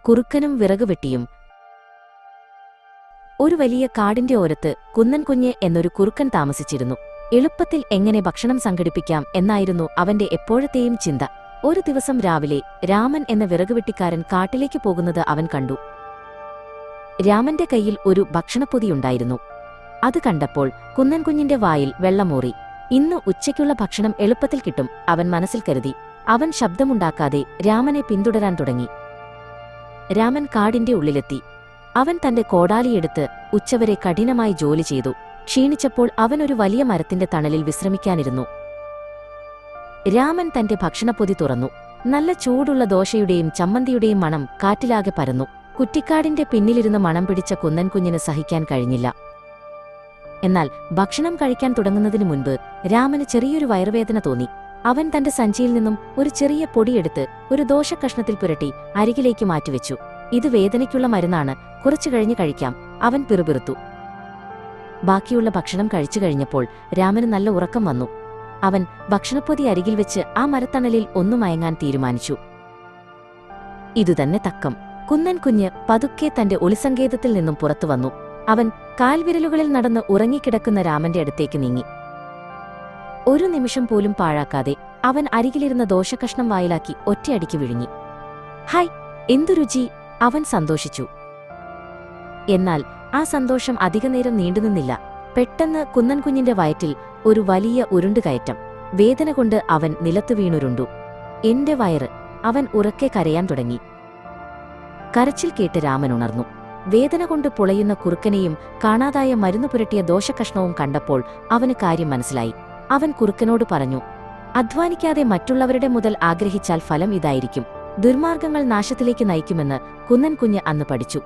കുറുക്കനും വിറകുവെട്ടിയും. ഒരു വലിയ കാടിന്റെ ഓരത്ത് കുന്നൻ കുഞ്ഞ് എന്നൊരു കുറുക്കൻ താമസിച്ചിരുന്നു. എളുപ്പത്തിൽ എങ്ങനെ ഭക്ഷണം സംഘടിപ്പിക്കാം എന്നായിരുന്നു അവന്റെ എപ്പോഴത്തെയും ചിന്ത. ഒരു ദിവസം രാവിലെ രാമൻ എന്ന വിറകുവെട്ടിക്കാരൻ കാട്ടിലേക്ക് പോകുന്നത് അവൻ കണ്ടു. രാമന്റെ കയ്യിൽ ഒരു ഭക്ഷണപ്പൊതിയുണ്ടായിരുന്നു. അത് കണ്ടപ്പോൾ കുന്നൻ കുഞ്ഞിന്റെ വായിൽ വെള്ളമൂറി. ഇന്ന് ഉച്ചയ്ക്കുള്ള ഭക്ഷണം എളുപ്പത്തിൽ കിട്ടും, അവൻ മനസ്സിൽ കരുതി. അവൻ ശബ്ദമുണ്ടാക്കാതെ രാമനെ പിന്തുടരാൻ തുടങ്ങി. രാമൻ കാടിന്റെ ഉള്ളിലെത്തി. അവൻ തന്റെ കോടാലിയെടുത്ത് ഉച്ചവരെ കഠിനമായി ജോലി ചെയ്തു. ക്ഷീണിച്ചപ്പോൾ അവൻ ഒരു വലിയ മരത്തിന്റെ തണലിൽ വിശ്രമിക്കാനിരുന്നു. രാമൻ തന്റെ ഭക്ഷണപ്പൊതി തുറന്നു. നല്ല ചൂടുള്ള ദോശയുടെയും ചമ്മന്തിയുടെയും മണം കാറ്റിലാകെ പരന്നു. കുറ്റിക്കാടിന്റെ പിന്നിലിരുന്ന് മണം പിടിച്ച കുന്നൻ കുഞ്ഞിന് സഹിക്കാൻ കഴിഞ്ഞില്ല. എന്നാൽ ഭക്ഷണം കഴിക്കാൻ തുടങ്ങുന്നതിനു മുൻപ് രാമന് ചെറിയൊരു വയറുവേദന തോന്നി. അവൻ തന്റെ സഞ്ചിയിൽ നിന്നും ഒരു ചെറിയ പൊടിയെടുത്ത് ഒരു ദോശക്കഷ്ണത്തിൽ പുരട്ടി അരികിലേക്ക് മാറ്റിവെച്ചു. ഇത് വേദനയ്ക്കുള്ള മരുന്നാണ്, കുറച്ചു കഴിഞ്ഞ് കഴിക്കാം, അവൻ പിറുപിറുത്തു. ബാക്കിയുള്ള ഭക്ഷണം കഴിച്ചു കഴിഞ്ഞപ്പോൾ രാമന് നല്ല ഉറക്കം വന്നു. അവൻ ഭക്ഷണപ്പൊതി അരികിൽ വെച്ച് ആ മരത്തണലിൽ ഒന്നു മയങ്ങാൻ തീരുമാനിച്ചു. ഇതുതന്നെ തക്കം. കുന്നൻ കുഞ്ഞ് പതുക്കെ തന്റെ ഒളിസങ്കേതത്തിൽ നിന്നും പുറത്തുവന്നു. അവൻ കാൽവിരലുകളിൽ നടന്ന് ഉറങ്ങിക്കിടക്കുന്ന രാമന്റെ അടുത്തേക്ക് നീങ്ങി. ഒരു നിമിഷം പോലും പാഴാക്കാതെ അവൻ അരികിലിരുന്ന ദോശക്കഷ്ണം വായിലാക്കി ഒറ്റയടിക്ക് വിഴുങ്ങി. ഹായ്, എന്തു രുചി! അവൻ സന്തോഷിച്ചു. എന്നാൽ ആ സന്തോഷം അധികനേരം നീണ്ടുനിന്നില്ല. പെട്ടെന്ന് കുന്നൻ കുഞ്ഞിന്റെ വയറ്റിൽ ഒരു വലിയ ഉരുണ്ടുകയറ്റം. വേദന കൊണ്ട് അവൻ നിലത്തു വീണുരുണ്ടു. എന്റെ വയറ്! അവൻ ഉറക്കെ കരയാൻ തുടങ്ങി. കരച്ചിൽ കേട്ട് രാമൻ ഉണർന്നു. വേദന കൊണ്ട് പുളയുന്ന കുറുക്കനെയും കാണാതായ മരുന്നു പുരട്ടിയ ദോശക്കഷ്ണവും കണ്ടപ്പോൾ അവന് കാര്യം മനസ്സിലായി. അവൻ കുറുക്കനോട് പറഞ്ഞു, അധ്വാനിക്കാതെ മറ്റുള്ളവരുടെ മുതൽ ആഗ്രഹിച്ചാൽ ഫലം ഇതായിരിക്കും. ദുർമാർഗങ്ങൾ നാശത്തിലേക്ക് നയിക്കുമെന്ന് കുന്നൻ കുഞ്ഞ് അന്ന് പഠിച്ചു.